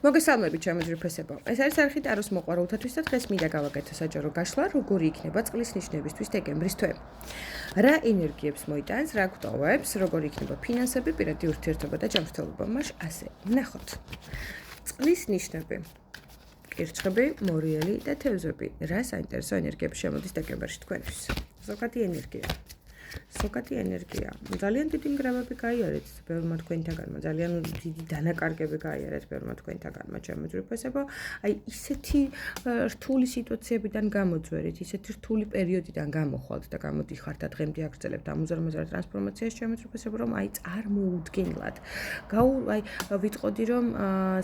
მოგესალმებით ჩემო ძვირფესებო. ეს არის არხი ტაროს მოყვარულთათვის და დღეს მინდა გავაკეთო საჯარო გაშლა, როგორი იქნება წყლის ნიშნებისთვის დეკემბრის თვე. რა ენერგიებს მოიტანს, რა გვტოვებს, როგორი იქნება ფინანსები, პირადი ურთიერთობა და ჯანმრთელობა. მას ასე ვნახოთ. წყლის ნიშნები. კირჩხები, მორიელი და თევზები. რა საინტერესო ენერგიები შემოდის დეკემბერში თქვენთვის? ზოგადი ენერგია. ძალიან დიდი ნგრევები გაიარეთ ბევრმა თქვენთაგანმა, ძალიან დიდი დანაკარგები გაიარეთ ბევრმა თქვენთაგანმა, ჩემო ძვირფესებო. აი ისეთი რთული სიტუაციებიდან გამოძვერით, ისეთი რთული პერიოდიდან გამოხვალთ და გამოდიხართ და დღემდე აგრძელებთ ამ უზარმაზარ ტრანსფორმაციას, ჩემო ძვირფესებო, რომ აი წარმოუდგენლად. აი ვიტყოდი, რომ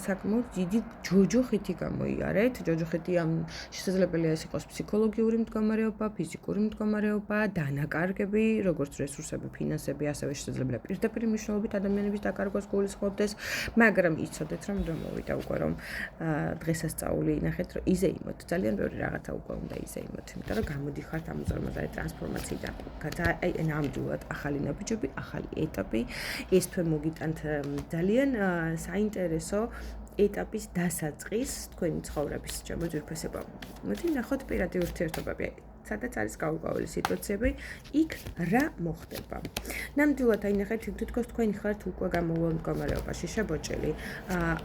საკმაოდ დიდი ჯოჯოხეთი გამოიარეთ. ჯოჯოხეთი ამ შესაძლებელია ეს იყოს ფსიქოლოგიური მდგომარეობა, ფიზიკური მდგომარეობა, დანაკარგები, როგორც რესურსები, ფინანსები, ასევე შესაძლებელია პირდაპირ მნიშვნელობით ადამიანების დაკარგვას გულისხმობდეს, მაგრამ იცოდეთ რომ მოვიდა უკვე რომ დღესასწაული ნახეთ რომ იზეიმოთ, ძალიან ბევრი რაღაცა უკვე უნდა იზეიმოთ, იმიტომ რომ გამოდიხართ ამ უზარმაზარი ტრანსფორმაციიდან. აი ნამდვილად ახალი ნაბიჯები, ახალი ეტაპი, ეს თვე მოგიტანთ ძალიან საინტერესო ეტაპის დასაწყის თქვენი ცხოვრების ჩემო ძვირფესებო. მოდი ნახოთ პირადი ურთიერთობები. სადაც არის გაურკვეველი სიტუაციები, იქ რა მოხდება. ნამდვილად აი ნახეთ, თითქოს თქვენი ხართ უკვე გამოუვალ მდგომარეობაში, შებოჭილი.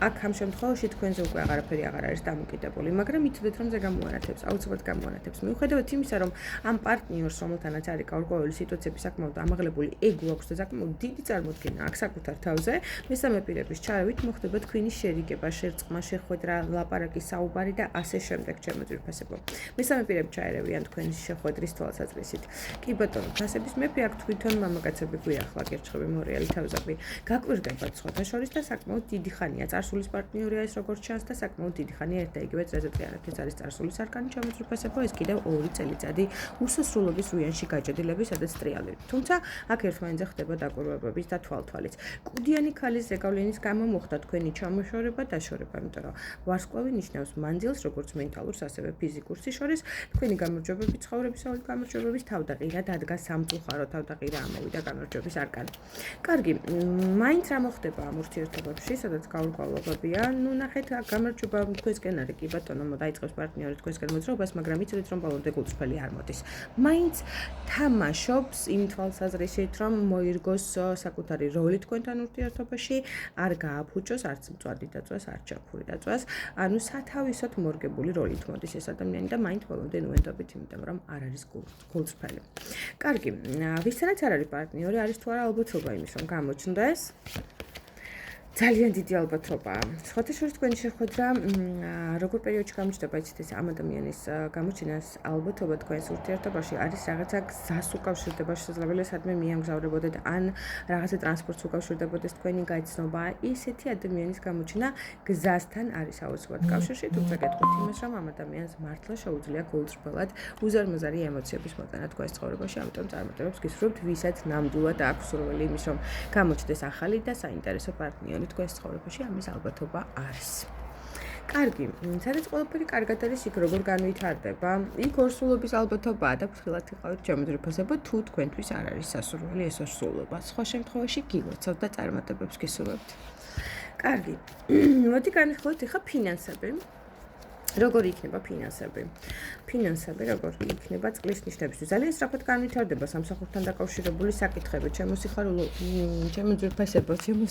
აქ ამ შემთხვევაში თქვენზე უკვე აღარაფერი აღარ არის დამოკიდებული, მაგრამ იცოდეთ რომ זה გამოანათებს, აუცილებლად გამოანათებს. მიუხედავად იმისა, რომ ამ პარტნიორს, რომელთანაც არის გაურკვეველი სიტუაციები, საკმაოდ ამაღლებული ეგო აქვს და საკმაოდ დიდი წარმოდგენა აქვს საკუთარ თავზე, მესამე პირების ჩარევით მოხდება თქვენი შერიგება, შერწყმა, შეხვედრა, ლაპარაკი, საუბარი და ასე შემდეგ, ჩემო ძვირფესებო. მესამე პირები ჩაერევიან თქვენ შეხვედრის თვალსაზრისით. კი ბატონო, ფასების მეფე აქ თვითონ მამაკაცები გვიახლა, კირჩხები, მორიელი თევზები. გაკვირდებათ სხვათა შორის და საკმაოდ დიდი ხანია. წარსულის პარტნიორია ეს როგორც ჩანს და საკმაოდ დიდი ხანია ერთ და იგივე წრეზე წიარეთ. ეს არის წარსულის არკანი, ჩემო ძვირფესებო, ეს კიდევ 2 წელიწადი უსასრულობის ზვიანში გაჯადილები, სადაც ტრიალები. თუმცა აქ ერთმანეთზე ხდება დაკვირვებების და თვალთვალიც. კუდიანი ქალის ზეგავლენის გამო მოხდა თქვენი ჩამოშორება, დაშორება, იმიტომ რომ ვარსკვლავი ნიშნავს მანძილს, როგორც მენტალურს, ასევე ფიზიკურ სიშორეს. თქვენი გამარჯვებები ცხოვრებისეული გამარჯვებების თავდაყირა დადგა სამწუხარო თავდაყირა ამოვიდა გამარჯვების არკანი. კარგი, მაინც რა მოხდება ამ ურთიერთობებში, სადაც გაურკვევლობებია? ნუ ნახეთ, გამარჯვება თქვენსკენ არის, კი ბატონო, დაიწყებს პარტნიორი თქვენსკენ მოძრაობას, მაგრამ იცოდეთ რომ ბოლომდე გულწრფელი არ მოდის. მაინც თამაშობს იმ თვალსაზრისით, რომ მოირგოს საკუთარი როლი თქვენთან ურთიერთობაში, არ გააფუჭოს არც მწვადი დაწვას, არც ჩაფური დაწვას, ანუ სათავისოდ მორგებული როლით მოდის ეს ადამიანი და მაინც ბოლომდე ნუენდობით, იმიტომ რომ არ არის გულწრფელი. კარგი, ვისთანაც არ არის პარტნიორი, არის თუ არა ალბათობა იმის, რომ გამოჩნდეს. ძალიან დიდი ალბათობაა. სხვათა შორის თქვენი შეხვედრა როგორ პერიოდში გამოჩნდება, იცით ეს ამ ადამიანის გამოჩენას ალბათობა თქვენს ურთიერთობაში არის რაღაცა გზას უკავშირდება, შესაძლებელია სადმე მიამგზავრებოდეთ, ან რაღაცა ტრანსპორტს უკავშირდებოდეს თქვენი გაიცნობა. ესეთი ადამიანის გამოჩენა გზასთან არის აუცილებლად კავშირში, თუმცა გეტყვით იმას, რომ ამ ადამიანს მართლა შეუძლია გულწრფელად უზარმაზარი ემოციების მოტანა თქვენს ცხოვრებაში, ამიტომ წარმატებებს გისურვებთ, ვისაც ნამდვილად აქვს სურვილი იმის, რომ გამოჩნდეს ახალი და საინტერესო პარტნიორი თქვენს ცხოვრებაში, ამის ალბათობა არის. კარგი, სადაც ყველაფერი კარგად არის, იქ როგორ განვითარდება, იქ ორსულობის ალბათობაა და ფრთხილად იყავით ჩემო ძვირფესებო, თუ თქვენთვის არ არის სასურველი ეს ორსულობა. სხვა შემთხვევაში გილოცავთ და წარმატებებს გისურვებთ. კარგი, მოდი განვიხილოთ ახლა ფინანსები. როგორი იქნება ფინანსები? ფინანსები როგორი იქნება წყლის ნიშნებისთვის? ძალიან სწრაფად განვითარდება სამსახურთან დაკავშირებული საკითხები. ჩემო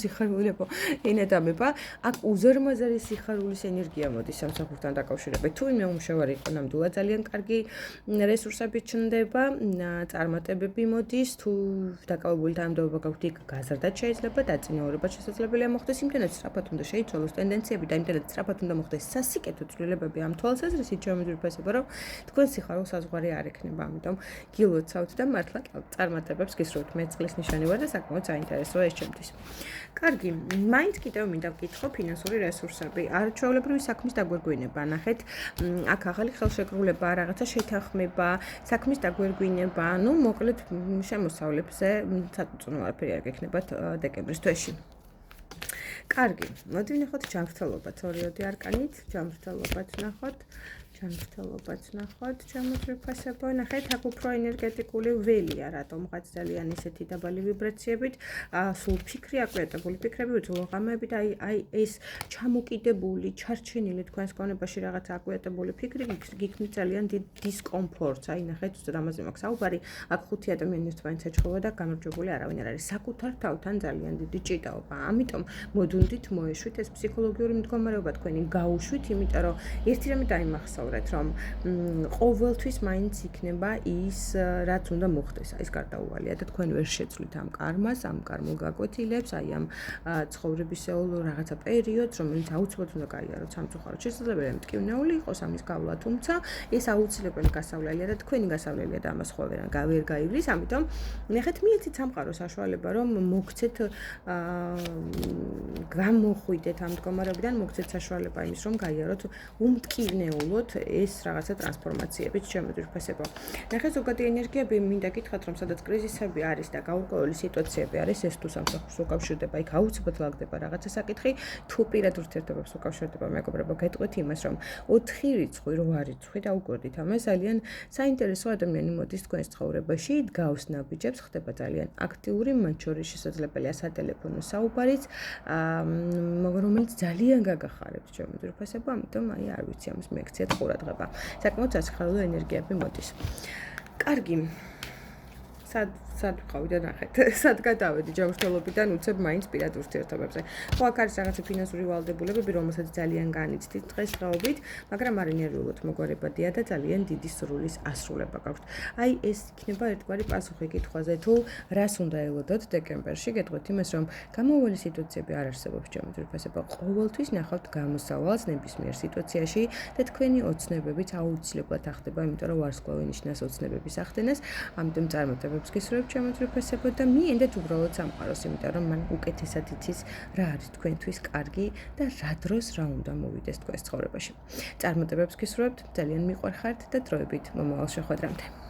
სიხარულებო, ენადამება, აქ უზარმაზარი სიხარულის ენერგია მოდის სამსახურთან დაკავშირებით. თუ ვინმე უმშევარი იყო, ნამდვილად ძალიან კარგი რესურსები ჩნდება, წარმატებები მოდის, თუ დაკავებული თანამდებობა გაქვთ, იქ გაზრდაც შეიძლება, დაწინაურებაც შესაძლებელია მოხდეს, იმდენად სწრაფად უნდა შეიცვალოს ტენდენციები და იმდენად სწრაფად უნდა მოხდეს სასიკეთო ცვლილებები ამ თვალსაზრისით, ჩემო ძვირფესებო, რომ თქვენ სიხარულს საზღვარი არ ექნება, ამიტომ გილოცავთ და მართლა წარმატებებს გისურვებთ. მე წყლის ნიშანი ვარ და საკმაოდ საინტერესოა ეს ჩემთვის. კარგი, მაინც კიდევ მინდა ვკითხო ფინანსური რესურსები, არჩეულებრივი საქმის დაგვირგვინება. ნახეთ, აქ ახალი ხელშეკრულება, რაღაცა შეთანხმება, საქმის დაგვირგვინება, ნუ მოკლედ შემოსავლებზე საწუნო არაფერი არ გექნებათ დეკემბრის თვეში. კარგი, მოდი ვნახოთ ჯანმრთელობა, თორიოდი არკანით, ჯანმრთელობაც ვნახოთ. ჯანმრთელობაც ნახოთ ჩამოთვლიფასებო. ნახეთ, აქ უფრო ენერგეტიკული ველია, რატომღაც ძალიან ისეთი დაბალი ვიბრაციებით, სულ ფიქრი აკვიატებული ფიქრები, უძულოღამები და აი ეს ჩამოკიდებული, ჩარჩენილი თქვენს გონებაში რაღაც აკვიატებული ფიქრი გიქმნით ძალიან დიდ დისკომფორტს. აი ნახეთ, ზუსტად ამაზე მაქვს საუბარი. აქ 5 ადამიანი ერთმანეთს ეჩხობა და გამარჯვებული არავინ არ არის. საკუთარ თავთან ძალიან დიდი ჭიდაობა. ამიტომ მოდუნდით, მოეშვით ეს ფსიქოლოგიური მდგომარეობა თქვენი გაუშვით, იმიტომ რომ ერთი რამე დაიმახსოვრეთ, რომ ყოველთვის მაინც იქნება ის, რაც უნდა მოხდეს, ის გარდაუვალია და თქვენ ვერ შეცვლით ამ კარმას, ამ კარმულ გაკვეთილებს, აი ამ ცხოვრებისეულ რაღაცა პერიოდს, რომელიც აუცილებლად უნდა გაიაროთ სამწუხაროდ. შესაძლებელია მტკივნეული იყოს ამის გავლა, თუმცა ეს აუცილებელი გასავლელია და თქვენი გასავლელია და ამას ხო ვერ გაივლის, ამიტომ ნახეთ მიეცით სამყარო საშუალება, რომ მოგცეთ გამოხვიდეთ ამ მდგომარეობიდან, მოგცეთ საშუალება იმის, რომ გაიაროთ უმტკივნეულოთ ეს რაღაცა ტრანსფორმაციებით შემოძვირფასებო. ნახეთ, ზოგადი ენერგიები მინდა გითხრათ, რომ სადაც კრიზისები არის და გაურკვეველი სიტუაციები არის, ეს თუ სამსახურს უკავშირდება, იქ აუცილებლად ლაგდება რაღაცა საკითხი, თუ პირად ურთიერთობებს უკავშირდება, მეგობრებო, გეტყვით იმას, რომ 4 რიცხვი, 8 რიცხვი და უკვირდით ამას, ძალიან საინტერესო ადამიანი მოდის თქვენს ცხოვრებაში, დგავს ნაბიჯებს, ხდება ძალიან აქტიური, მათ შორის შესაძლებელია სატელეფონო საუბარიც, რომელიც ძალიან გაგახარებთ შემოძვირფასებო, ამიტომ აი არ ვიცი ამის მიექციათ ყურადღება. საკმაოდ სასიხარულო ენერგიები მოდის. კარგი. სად ვიყავი და ნახეთ. სად გადავედი ჯანმრთელობიდან უცებ მაინც პირად ურთიერთობებზე. ხო, აქ არის რაღაცა ფინანსური ვალდებულებები, რომელსაც ძალიან განიცდით დღესდღეობით, მაგრამ არ ენერგიულად მოგვარებადია და ძალიან დიდი სრულის ასრულება გაქვთ. აი ეს იქნება ერთგვარი პასუხი კითხვაზე, თუ რას უნდა ელოდოთ დეკემბერში, გეტყვით იმას, რომ გამოუვალი სიტუაციები არ არსებობს ჯანმრთელობასება. ყოველთვის ნახავთ გამოსავალს ნებისმიერ სიტუაციაში და თქვენი ოცნებებიც აუცილებლად ახდება, იმიტომ რომ ვარსკვლავი ნიშნავს ოცნებების ახდენას, ამიტომ წარმატებებს გისურვებთ შემოძვირფასებო და მიენდეთ უბრალოდ სამყაროს, იმიტომ რომ მან უკეთესად იცის რა არის თქვენთვის კარგი და რა დროს რა უნდა მოვიდეს თქვენს ცხოვრებაში. წარმატებებს გისურვებთ, ძალიან მიყვარხართ და დროებით მომავალ შეხვედრამდე.